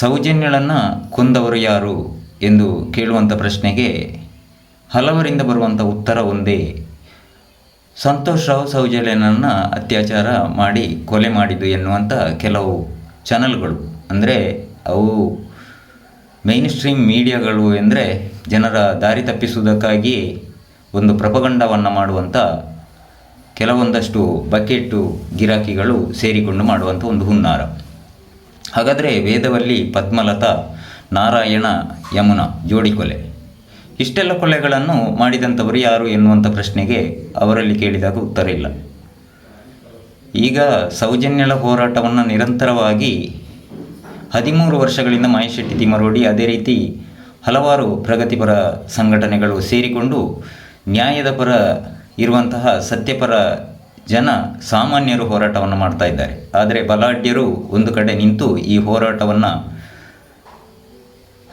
ಸೌಜನ್ಯಳನ್ನು ಕೊಂದವರು ಯಾರು ಎಂದು ಕೇಳುವಂಥ ಪ್ರಶ್ನೆಗೆ ಹಲವರಿಂದ ಬರುವಂಥ ಉತ್ತರ ಒಂದೇ: ಸಂತೋಷ್ ರಾವ್ ಸೌಜನ್ಯನನ್ನು ಅತ್ಯಾಚಾರ ಮಾಡಿ ಕೊಲೆ ಮಾಡಿದ್ದು ಎನ್ನುವಂಥ ಕೆಲವು ಚಾನಲ್ಗಳು, ಅಂದರೆ ಅವು ಮೇನ್ ಸ್ಟ್ರೀಮ್ ಮೀಡಿಯಾಗಳು ಎಂದರೆ ಜನರ ದಾರಿ ತಪ್ಪಿಸುವುದಕ್ಕಾಗಿ ಒಂದು ಪ್ರಪಗಂಡವನ್ನು ಮಾಡುವಂಥ ಕೆಲವೊಂದಷ್ಟು ಬಕೆಟ್ಟು ಗಿರಾಕಿಗಳು ಸೇರಿಕೊಂಡು ಮಾಡುವಂಥ ಒಂದು ಹುನ್ನಾರ. ಹಾಗಾದರೆ ವೇದವಲ್ಲಿ, ಪದ್ಮಲತಾ, ನಾರಾಯಣ, ಯಮುನಾ ಜೋಡಿ ಕೊಲೆ, ಇಷ್ಟೆಲ್ಲ ಕೊಲೆಗಳನ್ನು ಮಾಡಿದಂಥವರು ಯಾರು ಎನ್ನುವಂಥ ಪ್ರಶ್ನೆಗೆ ಅವರಲ್ಲಿ ಕೇಳಿದಾಗ ಉತ್ತರ ಇಲ್ಲ. ಈಗ ಸೌಜನ್ಯಳ ಹೋರಾಟವನ್ನು ನಿರಂತರವಾಗಿ 13 ವರ್ಷಗಳಿಂದ ಮಹೇಶ್ ಶೆಟ್ಟಿ ತಿಮರೋಡಿ, ಅದೇ ರೀತಿ ಹಲವಾರು ಪ್ರಗತಿಪರ ಸಂಘಟನೆಗಳು ಸೇರಿಕೊಂಡು ನ್ಯಾಯದ ಪರ ಇರುವಂತಹ ಸತ್ಯಪರ ಜನ ಸಾಮಾನ್ಯರು ಹೋರಾಟವನ್ನು ಮಾಡ್ತಾ ಇದ್ದಾರೆ. ಆದರೆ ಬಲಾಢ್ಯರು ಒಂದು ಕಡೆ ನಿಂತು ಈ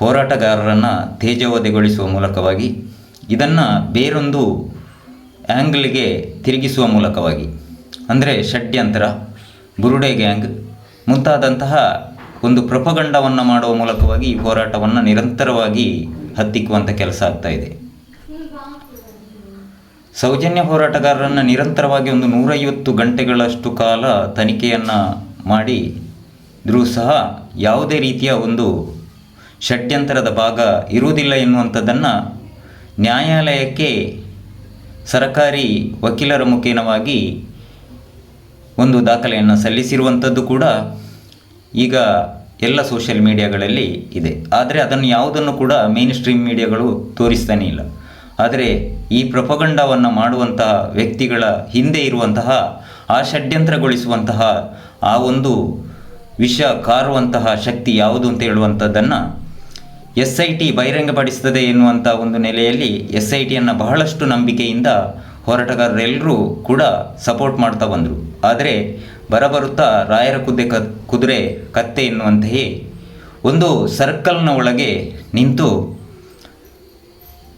ಹೋರಾಟಗಾರರನ್ನು ತೇಜೋವಧೆಗೊಳಿಸುವ ಮೂಲಕವಾಗಿ, ಇದನ್ನು ಬೇರೊಂದು ಆ್ಯಂಗಲ್ಗೆ ತಿರುಗಿಸುವ ಮೂಲಕವಾಗಿ, ಅಂದರೆ ಷಡ್ಯಂತ್ರ, ಬುರುಡೆ ಗ್ಯಾಂಗ್ ಮುಂತಾದಂತಹ ಒಂದು ಪ್ರಪಗಂಡವನ್ನು ಮಾಡುವ ಮೂಲಕವಾಗಿ ಈ ಹೋರಾಟವನ್ನು ನಿರಂತರವಾಗಿ ಹತ್ತಿಕ್ಕುವಂಥ ಕೆಲಸ ಆಗ್ತಾಯಿದೆ. ಸೌಜನ್ಯ ಹೋರಾಟಗಾರರನ್ನು ನಿರಂತರವಾಗಿ ಒಂದು 150 ಗಂಟೆಗಳಷ್ಟು ಕಾಲ ತನಿಖೆಯನ್ನು ಮಾಡಿದರೂ ಸಹ ಯಾವುದೇ ರೀತಿಯ ಒಂದು ಷಡ್ಯಂತ್ರದ ಭಾಗ ಇರುವುದಿಲ್ಲ ಎನ್ನುವಂಥದ್ದನ್ನು ನ್ಯಾಯಾಲಯಕ್ಕೆ ಸರಕಾರಿ ವಕೀಲರ ಮುಖೇನವಾಗಿ ಒಂದು ದಾಖಲೆಯನ್ನು ಸಲ್ಲಿಸಿರುವಂಥದ್ದು ಕೂಡ ಈಗ ಎಲ್ಲ ಸೋಷಿಯಲ್ ಮೀಡಿಯಾಗಳಲ್ಲಿ ಇದೆ. ಆದರೆ ಅದನ್ನು ಯಾವುದನ್ನು ಕೂಡ ಮೇನ್ ಸ್ಟ್ರೀಮ್ ಮೀಡಿಯಾಗಳು ತೋರಿಸ್ತಾನೇ ಇಲ್ಲ. ಆದರೆ ಈ ಪ್ರಪಗಂಡವನ್ನು ಮಾಡುವಂತಹ ವ್ಯಕ್ತಿಗಳ ಹಿಂದೆ ಇರುವಂತಹ, ಆ ಷಡ್ಯಂತ್ರಗೊಳಿಸುವಂತಹ ಆ ಒಂದು ವಿಷ ಕಾರುವಂತಹ ಶಕ್ತಿ ಯಾವುದು ಅಂತ ಹೇಳುವಂಥದ್ದನ್ನು SIT ಬಹಿರಂಗಪಡಿಸ್ತದೆ ಎನ್ನುವಂಥ ಒಂದು ನೆಲೆಯಲ್ಲಿ SITಯನ್ನು ಬಹಳಷ್ಟು ನಂಬಿಕೆಯಿಂದ ಹೋರಾಟಗಾರರೆಲ್ಲರೂ ಕೂಡ ಸಪೋರ್ಟ್ ಮಾಡ್ತಾ ಬಂದರು. ಆದರೆ ಬರಬರುತ್ತಾ ರಾಯರ ಕುದುರೆ ಕತ್ತೆ ಎನ್ನುವಂತೆಯೇ ಒಂದು ಸರ್ಕಲ್ನ ಒಳಗೆ ನಿಂತು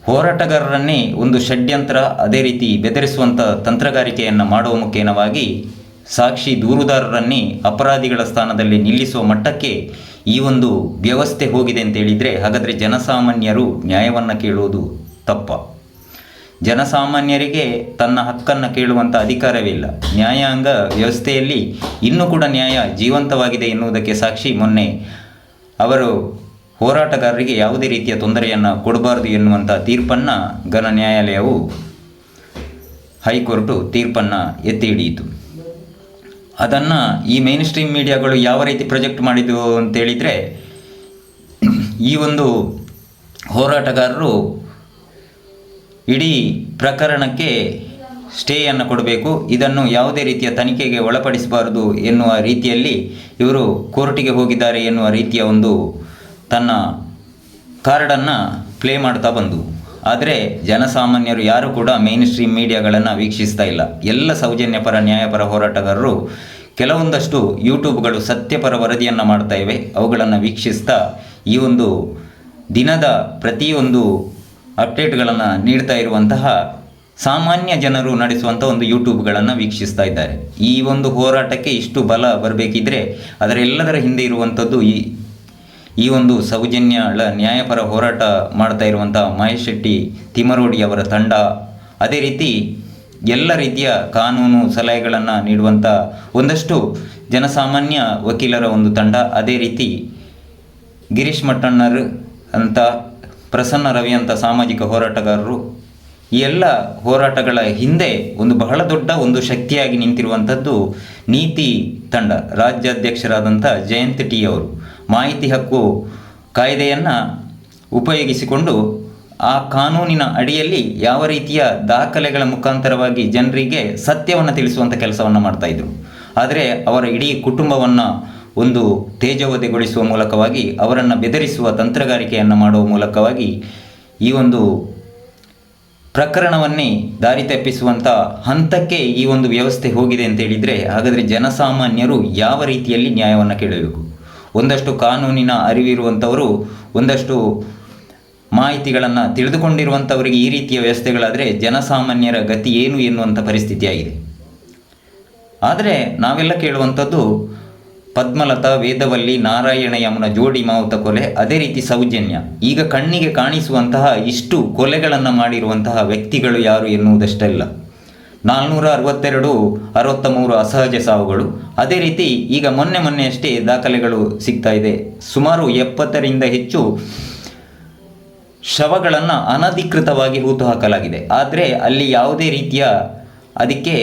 ಹೋರಾಟಗಾರರನ್ನೇ ಒಂದು ಷಡ್ಯಂತ್ರ, ಅದೇ ರೀತಿ ಬೆದರಿಸುವಂಥ ತಂತ್ರಗಾರಿಕೆಯನ್ನು ಮಾಡುವ ಮುಖೇನವಾಗಿ ಸಾಕ್ಷಿ ದೂರುದಾರರನ್ನೇ ಅಪರಾಧಿಗಳ ಸ್ಥಾನದಲ್ಲಿ ನಿಲ್ಲಿಸುವ ಮಟ್ಟಕ್ಕೆ ಈ ಒಂದು ವ್ಯವಸ್ಥೆ ಹೋಗಿದೆ ಅಂತೇಳಿದರೆ, ಹಾಗಾದರೆ ಜನಸಾಮಾನ್ಯರು ನ್ಯಾಯವನ್ನು ಕೇಳುವುದು ತಪ್ಪ? ಜನಸಾಮಾನ್ಯರಿಗೆ ತನ್ನ ಹಕ್ಕನ್ನು ಕೇಳುವಂಥ ಅಧಿಕಾರವೇ ಇಲ್ಲ. ನ್ಯಾಯಾಂಗ ವ್ಯವಸ್ಥೆಯಲ್ಲಿ ಇನ್ನೂ ಕೂಡ ನ್ಯಾಯ ಜೀವಂತವಾಗಿದೆ ಎನ್ನುವುದಕ್ಕೆ ಸಾಕ್ಷಿ, ಮೊನ್ನೆ ಅವರು ಹೋರಾಟಗಾರರಿಗೆ ಯಾವುದೇ ರೀತಿಯ ತೊಂದರೆಯನ್ನು ಕೊಡಬಾರದು ಎನ್ನುವಂಥ ತೀರ್ಪನ್ನು ಘನ ನ್ಯಾಯಾಲಯವು, ಹೈಕೋರ್ಟು ತೀರ್ಪನ್ನು ಎತ್ತಿ ಹಿಡಿಯಿತು. ಅದನ್ನು ಈ ಮೇನ್ ಸ್ಟ್ರೀಮ್ ಮೀಡಿಯಾಗಳು ಯಾವ ರೀತಿ ಪ್ರೊಜೆಕ್ಟ್ ಮಾಡಿದವು ಅಂತೇಳಿದರೆ, ಈ ಒಂದು ಹೋರಾಟಗಾರರು ಇಡೀ ಪ್ರಕರಣಕ್ಕೆ ಸ್ಟೇಯನ್ನು ಕೊಡಬೇಕು, ಇದನ್ನು ಯಾವುದೇ ರೀತಿಯ ತನಿಖೆಗೆ ಒಳಪಡಿಸಬಾರದು ಎನ್ನುವ ರೀತಿಯಲ್ಲಿ ಇವರು ಕೋರ್ಟಿಗೆ ಹೋಗಿದ್ದಾರೆ ಎನ್ನುವ ರೀತಿಯ ಒಂದು ತನ್ನ ಕಾರ್ಡನ್ನು ಪ್ಲೇ ಮಾಡ್ತಾ ಬಂದು. ಆದರೆ ಜನಸಾಮಾನ್ಯರು ಯಾರು ಕೂಡ ಮೇನ್ ಸ್ಟ್ರೀಮ್ ಮೀಡಿಯಾಗಳನ್ನು ವೀಕ್ಷಿಸ್ತಾ ಇಲ್ಲ. ಎಲ್ಲ ಸೌಜನ್ಯಪರ, ನ್ಯಾಯಪರ ಹೋರಾಟಗಾರರು ಕೆಲವೊಂದಷ್ಟು ಯೂಟ್ಯೂಬ್ಗಳು ಸತ್ಯಪರ ವರದಿಯನ್ನು ಮಾಡ್ತಾ ಇವೆ. ಅವುಗಳನ್ನು ವೀಕ್ಷಿಸ್ತಾ ಈ ಒಂದು ದಿನದ ಪ್ರತಿಯೊಂದು ಅಪ್ಡೇಟ್ಗಳನ್ನು ನೀಡ್ತಾ ಇರುವಂತಹ ಸಾಮಾನ್ಯ ಜನರು ನಡೆಸುವಂಥ ಒಂದು ಯೂಟ್ಯೂಬ್ಗಳನ್ನು ವೀಕ್ಷಿಸ್ತಾ ಇದ್ದಾರೆ. ಈ ಒಂದು ಹೋರಾಟಕ್ಕೆ ಇಷ್ಟು ಬಲ ಬರಬೇಕಿದ್ರೆ ಅದರೆಲ್ಲದರ ಹಿಂದೆ ಇರುವಂಥದ್ದು ಈ ಒಂದು ಸೌಜನ್ಯಳ ನ್ಯಾಯಪರ ಹೋರಾಟ ಮಾಡ್ತಾ ಇರುವಂಥ ಮಹೇಶ್ ಶೆಟ್ಟಿ ತಿಮರೋಡಿ ಅವರ ತಂಡ, ಅದೇ ರೀತಿ ಎಲ್ಲ ರೀತಿಯ ಕಾನೂನು ಸಲಹೆಗಳನ್ನು ನೀಡುವಂಥ ಒಂದಷ್ಟು ಜನಸಾಮಾನ್ಯ ವಕೀಲರ ಒಂದು ತಂಡ, ಅದೇ ರೀತಿ ಗಿರೀಶ್ ಮಟ್ಟಣ್ಣರ್ ಅಂತ, ಪ್ರಸನ್ನ ರವಿ ಅಂತ ಸಾಮಾಜಿಕ ಹೋರಾಟಗಾರರು, ಈ ಎಲ್ಲ ಹೋರಾಟಗಳ ಹಿಂದೆ ಒಂದು ಬಹಳ ದೊಡ್ಡ ಒಂದು ಶಕ್ತಿಯಾಗಿ ನಿಂತಿರುವಂಥದ್ದು ನೀತಿ ತಂಡ. ರಾಜ್ಯಾಧ್ಯಕ್ಷರಾದಂಥ ಜಯಂತ್ ಟಿ ಅವರು ಮಾಹಿತಿ ಹಕ್ಕು ಕಾಯ್ದೆಯನ್ನು ಉಪಯೋಗಿಸಿಕೊಂಡು ಆ ಕಾನೂನಿನ ಅಡಿಯಲ್ಲಿ ಯಾವ ರೀತಿಯ ದಾಖಲೆಗಳ ಮುಖಾಂತರವಾಗಿ ಜನರಿಗೆ ಸತ್ಯವನ್ನು ತಿಳಿಸುವಂಥ ಕೆಲಸವನ್ನು ಮಾಡ್ತಾಯಿದ್ರು. ಆದರೆ ಅವರ ಇಡೀ ಕುಟುಂಬವನ್ನು ಒಂದು ತೇಜೋವಧೆಗೊಳಿಸುವ ಮೂಲಕವಾಗಿ, ಅವರನ್ನು ಬೆದರಿಸುವ ತಂತ್ರಗಾರಿಕೆಯನ್ನು ಮಾಡುವ ಮೂಲಕವಾಗಿ ಈ ಒಂದು ಪ್ರಕರಣವನ್ನೇ ದಾರಿ ತಪ್ಪಿಸುವಂಥ ಹಂತಕ್ಕೆ ಈ ಒಂದು ವ್ಯವಸ್ಥೆ ಹೋಗಿದೆ ಅಂತೇಳಿದರೆ, ಹಾಗಾದರೆ ಜನಸಾಮಾನ್ಯರು ಯಾವ ರೀತಿಯಲ್ಲಿ ನ್ಯಾಯವನ್ನು ಕೇಳಬೇಕು? ಒಂದಷ್ಟು ಕಾನೂನಿನ ಅರಿವಿರುವಂಥವರು, ಒಂದಷ್ಟು ಮಾಹಿತಿಗಳನ್ನು ತಿಳಿದುಕೊಂಡಿರುವಂಥವರಿಗೆ ಈ ರೀತಿಯ ವ್ಯವಸ್ಥೆಗಳಾದರೆ ಜನಸಾಮಾನ್ಯರ ಗತಿ ಏನು ಎನ್ನುವಂಥ ಪರಿಸ್ಥಿತಿಯಾಗಿದೆ. ಆದರೆ ನಾವೆಲ್ಲ ಕೇಳುವಂಥದ್ದು, ಪದ್ಮಲತಾ, ವೇದವಲ್ಲಿ, ನಾರಾಯಣ ಯಮುನ ಜೋಡಿ ಮಾವುತ ಕೊಲೆ, ಅದೇ ರೀತಿ ಸೌಜನ್ಯ. ಈಗ ಕಣ್ಣಿಗೆ ಕಾಣಿಸುವಂತಹ ಇಷ್ಟು ಕೊಲೆಗಳನ್ನು ಮಾಡಿರುವಂತಹ ವ್ಯಕ್ತಿಗಳು ಯಾರು ಎನ್ನುವುದಷ್ಟೇ ಇಲ್ಲ. 462 ಅಸಹಜ ಸಾವುಗಳು. ಅದೇ ರೀತಿ ಈಗ ಮೊನ್ನೆಯಷ್ಟೇ ದಾಖಲೆಗಳು ಸಿಗ್ತಾ ಇದೆ. ಸುಮಾರು 70ರಿಂದ ಹೆಚ್ಚು ಶವಗಳನ್ನು ಅನಧಿಕೃತವಾಗಿ ಹೂತು ಹಾಕಲಾಗಿದೆ. ಆದರೆ ಅಲ್ಲಿ ಯಾವುದೇ ರೀತಿಯ ಅದಕ್ಕೆ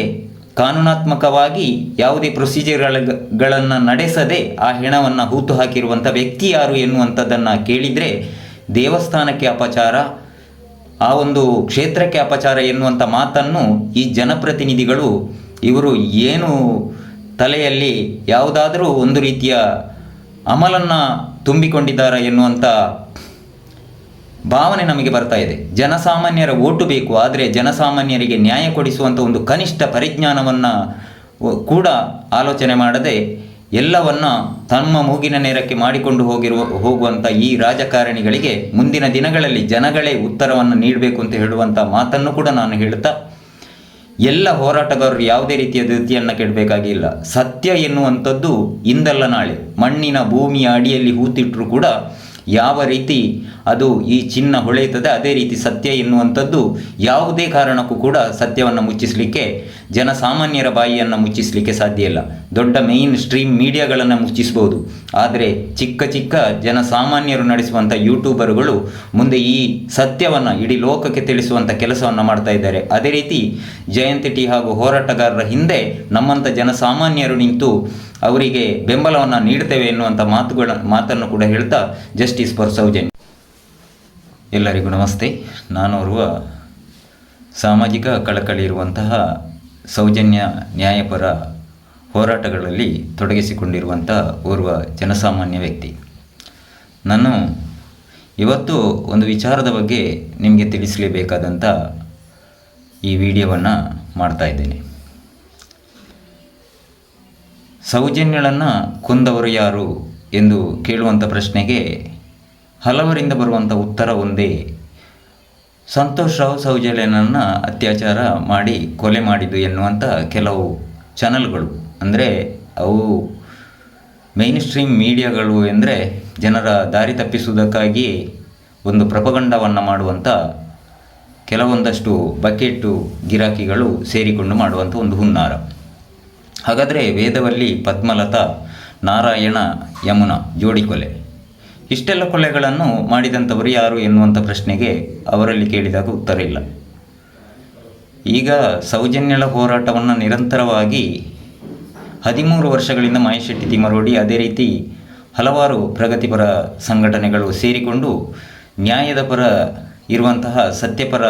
ಕಾನೂನಾತ್ಮಕವಾಗಿ ಯಾವುದೇ ಪ್ರೊಸೀಜರ್ಗಳನ್ನು ನಡೆಸದೆ ಆ ಹೆಣವನ್ನು ಹೂತು ಹಾಕಿರುವಂಥ ವ್ಯಕ್ತಿ ಯಾರು ಎನ್ನುವಂಥದ್ದನ್ನು ಕೇಳಿದರೆ ದೇವಸ್ಥಾನಕ್ಕೆ ಅಪಚಾರ, ಆ ಒಂದು ಕ್ಷೇತ್ರಕ್ಕೆ ಅಪಚಾರ ಎನ್ನುವಂಥ ಮಾತನ್ನು ಈ ಜನಪ್ರತಿನಿಧಿಗಳು ಇವರು ಏನು ತಲೆಯಲ್ಲಿ ಯಾವುದಾದರೂ ಒಂದು ರೀತಿಯ ಅಮಲನ್ನು ತುಂಬಿಕೊಂಡಿದ್ದಾರೆ ಎನ್ನುವಂಥ ಭಾವನೆ ನಮಗೆ ಬರ್ತಾ ಇದೆ. ಜನಸಾಮಾನ್ಯರ ಓಟು ಬೇಕು, ಆದರೆ ಜನಸಾಮಾನ್ಯರಿಗೆ ನ್ಯಾಯ ಕೊಡಿಸುವಂಥ ಒಂದು ಕನಿಷ್ಠ ಪರಿಜ್ಞಾನವನ್ನು ಕೂಡ ಆಲೋಚನೆ ಮಾಡದೆ ಎಲ್ಲವನ್ನ ತಮ್ಮ ಮೂಗಿನ ನೇರಕ್ಕೆ ಮಾಡಿಕೊಂಡು ಹೋಗುವಂಥ ಈ ರಾಜಕಾರಣಿಗಳಿಗೆ ಮುಂದಿನ ದಿನಗಳಲ್ಲಿ ಜನಗಳೇ ಉತ್ತರವನ್ನು ನೀಡಬೇಕು ಅಂತ ಹೇಳುವಂಥ ಮಾತನ್ನು ಕೂಡ ನಾನು ಹೇಳ್ತಾ, ಎಲ್ಲ ಹೋರಾಟಗಾರರು ಯಾವುದೇ ರೀತಿಯ ಧೃತಿಯನ್ನು ಕೆಡಬೇಕಾಗಿಲ್ಲ. ಸತ್ಯ ಎನ್ನುವಂಥದ್ದು ಇಂದಲ್ಲ ನಾಳೆ ಮಣ್ಣಿನ ಭೂಮಿಯ ಅಡಿಯಲ್ಲಿ ಹೂತಿಟ್ಟರೂ ಕೂಡ ಯಾವ ರೀತಿ ಅದು ಈ ಚಿನ್ನ ಹೊಳೆಯುತ್ತದೆ, ಅದೇ ರೀತಿ ಸತ್ಯ ಎನ್ನುವಂಥದ್ದು ಯಾವುದೇ ಕಾರಣಕ್ಕೂ ಕೂಡ ಸತ್ಯವನ್ನು ಮುಚ್ಚಿಸಲಿಕ್ಕೆ, ಜನಸಾಮಾನ್ಯರ ಬಾಯಿಯನ್ನು ಮುಚ್ಚಿಸಲಿಕ್ಕೆ ಸಾಧ್ಯ ಇಲ್ಲ. ದೊಡ್ಡ ಮೇನ್ ಸ್ಟ್ರೀಮ್ ಮೀಡಿಯಾಗಳನ್ನು ಮುಚ್ಚಿಸ್ಬೋದು, ಆದರೆ ಚಿಕ್ಕ ಚಿಕ್ಕ ಜನಸಾಮಾನ್ಯರು ನಡೆಸುವಂಥ ಯೂಟ್ಯೂಬರ್ಗಳು ಮುಂದೆ ಈ ಸತ್ಯವನ್ನು ಇಡೀ ಲೋಕಕ್ಕೆ ತಿಳಿಸುವಂಥ ಕೆಲಸವನ್ನು ಮಾಡ್ತಾ ಇದ್ದಾರೆ. ಅದೇ ರೀತಿ ಜಯಂತಿ ಟಿ ಹಾಗೂ ಹೋರಾಟಗಾರರ ಹಿಂದೆ ನಮ್ಮಂಥ ಜನಸಾಮಾನ್ಯರು ನಿಂತು ಅವರಿಗೆ ಬೆಂಬಲವನ್ನು ನೀಡ್ತೇವೆ ಎನ್ನುವಂಥ ಮಾತನ್ನು ಕೂಡ ಹೇಳ್ತಾ, ಜಸ್ಟಿಸ್ ಫಾರ್ ಸೌಜನ್ಯ. ಎಲ್ಲರಿಗೂ ನಮಸ್ತೆ. ನಾನೋರ್ವ ಸಾಮಾಜಿಕ ಕಳಕಳಿ ಇರುವಂತಹ ಸೌಜನ್ಯ ನ್ಯಾಯಪರ ಹೋರಾಟಗಳಲ್ಲಿ ತೊಡಗಿಸಿಕೊಂಡಿರುವಂಥ ಓರ್ವ ಜನಸಾಮಾನ್ಯ ವ್ಯಕ್ತಿ. ನಾನು ಇವತ್ತು ಒಂದು ವಿಚಾರದ ಬಗ್ಗೆ ನಿಮಗೆ ತಿಳಿಸಲೇಬೇಕಾದಂಥ ಈ ವಿಡಿಯೋವನ್ನು ಮಾಡ್ತಾ ಇದ್ದೇನೆ. ಸೌಜನ್ಯಳನ್ನು ಕೊಂದವರು ಯಾರು ಎಂದು ಕೇಳುವಂಥ ಪ್ರಶ್ನೆಗೆ ಹಲವರಿಂದ ಬರುವಂಥ ಉತ್ತರ ಒಂದೇ: ಸಂತೋಷ್ ರಾವ್ ಸೌಜನ್ಯನನ್ನು ಅತ್ಯಾಚಾರ ಮಾಡಿ ಕೊಲೆ ಮಾಡಿದ್ದು ಎನ್ನುವಂಥ ಕೆಲವು ಚಾನಲ್ಗಳು, ಅಂದರೆ ಅವು ಮೈನ್ ಸ್ಟ್ರೀಮ್ ಮೀಡಿಯಾಗಳು ಎಂದರೆ ಜನರ ದಾರಿ ತಪ್ಪಿಸುವುದಕ್ಕಾಗಿ ಒಂದು ಪ್ರಪಗಂಡವನ್ನು ಮಾಡುವಂಥ ಕೆಲವೊಂದಷ್ಟು ಬಕೆಟ್ಟು ಗಿರಾಕಿಗಳು ಸೇರಿಕೊಂಡು ಮಾಡುವಂಥ ಒಂದು ಹುನ್ನಾರ. ಹಾಗಾದರೆ ವೇದವಲ್ಲಿ, ಪದ್ಮಲತಾ, ನಾರಾಯಣ ಯಮುನ ಜೋಡಿ ಕೊಲೆ, ಇಷ್ಟೆಲ್ಲ ಕೊಲೆಗಳನ್ನು ಮಾಡಿದಂಥವರು ಯಾರು ಎನ್ನುವಂಥ ಪ್ರಶ್ನೆಗೆ ಅವರಲ್ಲಿ ಕೇಳಿದಾಗ ಉತ್ತರ ಇಲ್ಲ. ಈಗ ಸೌಜನ್ಯಳ ಹೋರಾಟವನ್ನು ನಿರಂತರವಾಗಿ 13 ವರ್ಷಗಳಿಂದ ಮಹೇಶ್ ಶೆಟ್ಟಿ ತಿಮರೋಡಿ, ಅದೇ ರೀತಿ ಹಲವಾರು ಪ್ರಗತಿಪರ ಸಂಘಟನೆಗಳು ಸೇರಿಕೊಂಡು ನ್ಯಾಯದ ಪರ ಇರುವಂತಹ, ಸತ್ಯಪರ